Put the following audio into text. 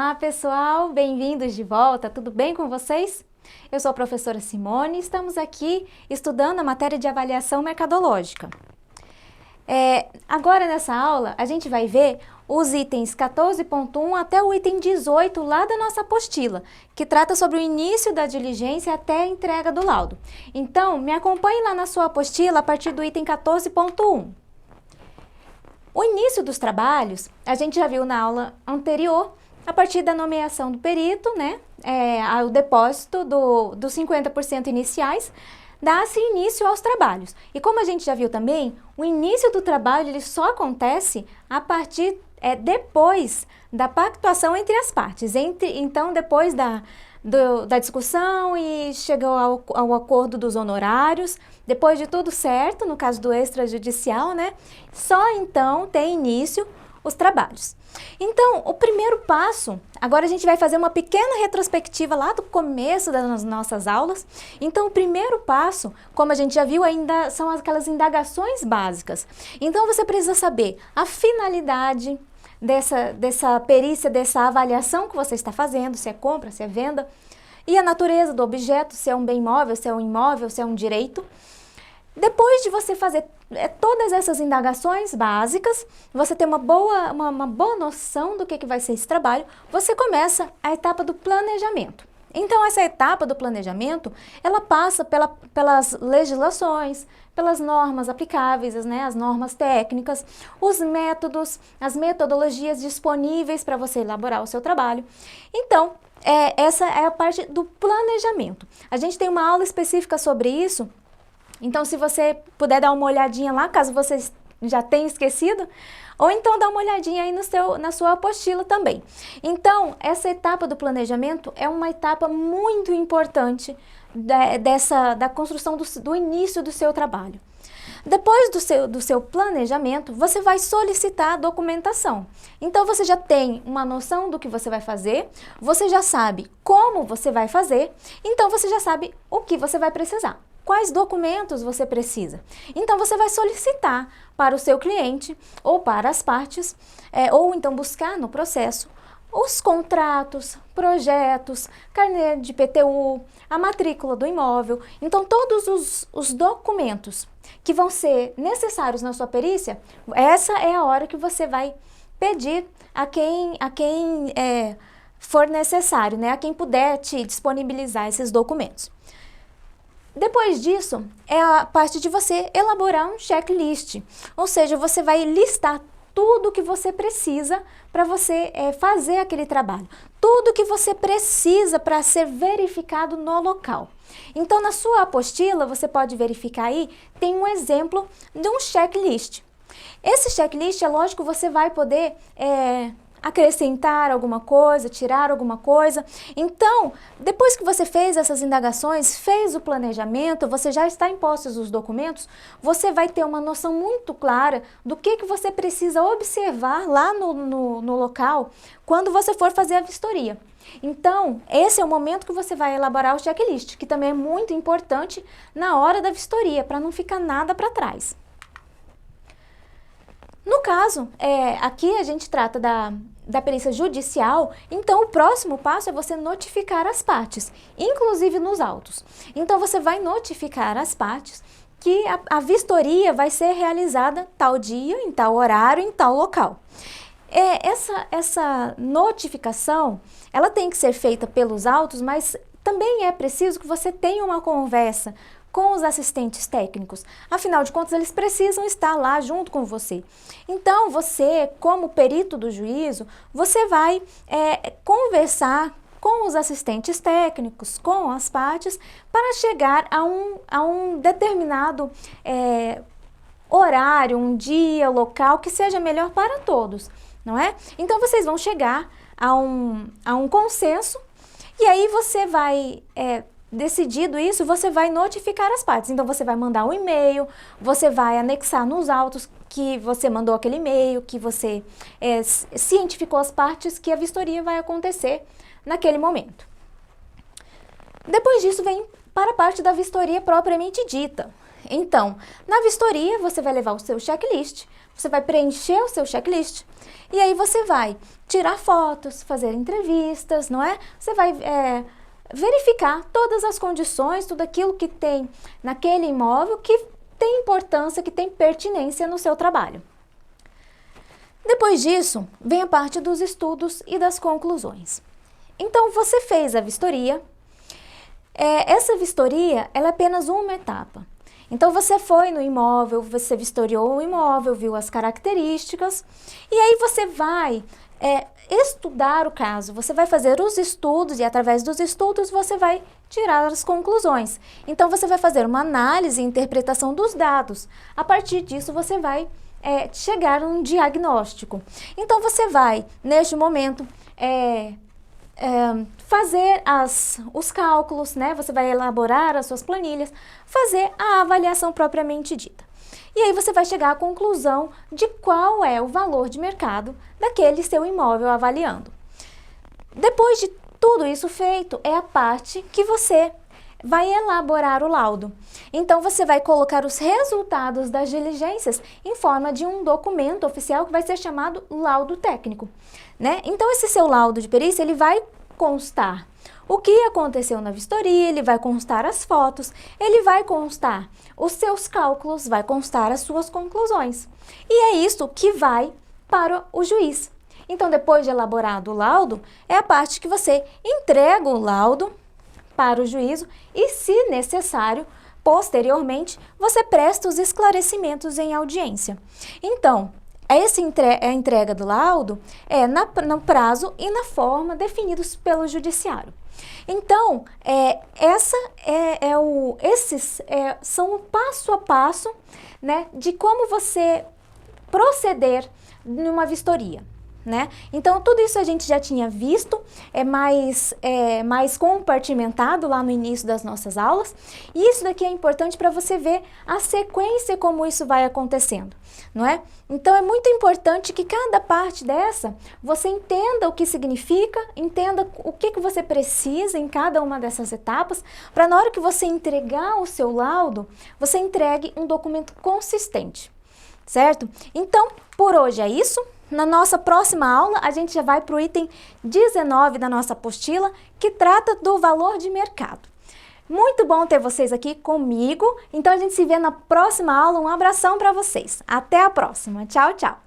Olá, pessoal! Bem-vindos de volta! Tudo bem com vocês? Eu sou a professora Simone e estamos aqui estudando a matéria de avaliação mercadológica. Agora, nessa aula, a gente vai ver os itens 14.1 até o item 18 lá da nossa apostila, que trata sobre o início da diligência até a entrega do laudo. Então, me acompanhe lá na sua apostila a partir do item 14.1. O início dos trabalhos, a gente já viu na aula anterior, a partir da nomeação do perito, né, o depósito dos 50% iniciais, dá-se início aos trabalhos. E como a gente já viu também, o início do trabalho ele só acontece a partir, depois da pactuação entre as partes, então depois da discussão e chegou ao acordo dos honorários, depois de tudo certo, no caso do extrajudicial, né, só então tem início os trabalhos. Então, o primeiro passo, agora a gente vai fazer uma pequena retrospectiva lá do começo das nossas aulas. Então, o primeiro passo, como a gente já viu, ainda são aquelas indagações básicas. Então, você precisa saber a finalidade dessa perícia, dessa avaliação que você está fazendo, se é compra, se é venda, e a natureza do objeto, se é um bem móvel, se é um imóvel, se é um direito. Depois de você fazer todas essas indagações básicas, você ter uma boa noção do que vai ser esse trabalho, você começa a etapa do planejamento. Então, essa etapa do planejamento, ela passa pelas legislações, pelas normas aplicáveis, né, as normas técnicas, os métodos, as metodologias disponíveis para você elaborar o seu trabalho. Então, essa é a parte do planejamento. A gente tem uma aula específica sobre isso. Então, se você puder dar uma olhadinha lá, caso você já tenha esquecido, ou então dá uma olhadinha aí na sua apostila também. Então, essa etapa do planejamento é uma etapa muito importante da construção do início do seu trabalho. Depois do seu planejamento, você vai solicitar a documentação. Então, você já tem uma noção do que você vai fazer, você já sabe como você vai fazer, então você já sabe o que você vai precisar. Quais documentos você precisa? Então, você vai solicitar para o seu cliente ou para as partes, ou então buscar no processo, os contratos, projetos, carnê de PTU, a matrícula do imóvel. Então, todos os documentos que vão ser necessários na sua perícia, essa é a hora que você vai pedir a quem for necessário, né? A quem puder te disponibilizar esses documentos. Depois disso, é a parte de você elaborar um checklist, ou seja, você vai listar tudo que você precisa para você fazer aquele trabalho, tudo que você precisa para ser verificado no local. Então, na sua apostila, você pode verificar aí, tem um exemplo de um checklist. Esse checklist, é lógico, você vai poder acrescentar alguma coisa, tirar alguma coisa. Então, depois que você fez essas indagações, fez o planejamento, você já está em posse dos documentos, você vai ter uma noção muito clara do que você precisa observar lá no local quando você for fazer a vistoria. Então, esse é o momento que você vai elaborar o checklist, que também é muito importante na hora da vistoria, para não ficar nada para trás. No caso, aqui a gente trata da perícia judicial, então o próximo passo é você notificar as partes, inclusive nos autos. Então você vai notificar as partes que a vistoria vai ser realizada tal dia, em tal horário, em tal local. Essa notificação, ela tem que ser feita pelos autos, mas também é preciso que você tenha uma conversa com os assistentes técnicos. Afinal de contas, eles precisam estar lá junto com você. Então, você, como perito do juízo, você vai conversar com os assistentes técnicos, com as partes, para chegar a um determinado horário, um dia, local, que seja melhor para todos, não é? Então, vocês vão chegar a um consenso, e aí você vai... Decidido isso, você vai notificar as partes. Então, você vai mandar um e-mail, você vai anexar nos autos que você mandou aquele e-mail, que você cientificou as partes que a vistoria vai acontecer naquele momento. Depois disso, vem para a parte da vistoria propriamente dita. Então, na vistoria, você vai levar o seu checklist, você vai preencher o seu checklist e aí você vai tirar fotos, fazer entrevistas, não é? Você vai verificar todas as condições, tudo aquilo que tem naquele imóvel que tem importância, que tem pertinência no seu trabalho. Depois disso, vem a parte dos estudos e das conclusões. Então, você fez a vistoria. Essa vistoria, ela é apenas uma etapa. Então, você foi no imóvel, você vistoriou o imóvel, viu as características, e aí você vai estudar o caso, você vai fazer os estudos e através dos estudos você vai tirar as conclusões. Então, você vai fazer uma análise e interpretação dos dados. A partir disso, você vai chegar a um diagnóstico. Então, você vai, neste momento, fazer os cálculos, né? Você vai elaborar as suas planilhas, fazer a avaliação propriamente dita. E aí você vai chegar à conclusão de qual é o valor de mercado daquele seu imóvel avaliando. Depois de tudo isso feito, é a parte que você vai elaborar o laudo. Então, você vai colocar os resultados das diligências em forma de um documento oficial que vai ser chamado laudo técnico, né? Então, esse seu laudo de perícia, ele vai constar o que aconteceu na vistoria, ele vai constar as fotos, ele vai constar os seus cálculos, vai constar as suas conclusões. E é isso que vai para o juiz. Então, depois de elaborado o laudo, é a parte que você entrega o laudo para o juízo e, se necessário, posteriormente, você presta os esclarecimentos em audiência. Então, a entrega do laudo no prazo e na forma definidos pelo judiciário. Então, esses são o passo a passo, né, de como você proceder numa vistoria, né? Então, tudo isso a gente já tinha visto, mais compartimentado lá no início das nossas aulas. E isso daqui é importante para você ver a sequência como isso vai acontecendo, não é? Então, é muito importante que cada parte dessa, você entenda o que significa, entenda o que você precisa em cada uma dessas etapas, para na hora que você entregar o seu laudo, você entregue um documento consistente, certo? Então, por hoje é isso. Na nossa próxima aula, a gente já vai para o item 19 da nossa apostila, que trata do valor de mercado. Muito bom ter vocês aqui comigo, então a gente se vê na próxima aula. Um abração para vocês. Até a próxima. Tchau, tchau.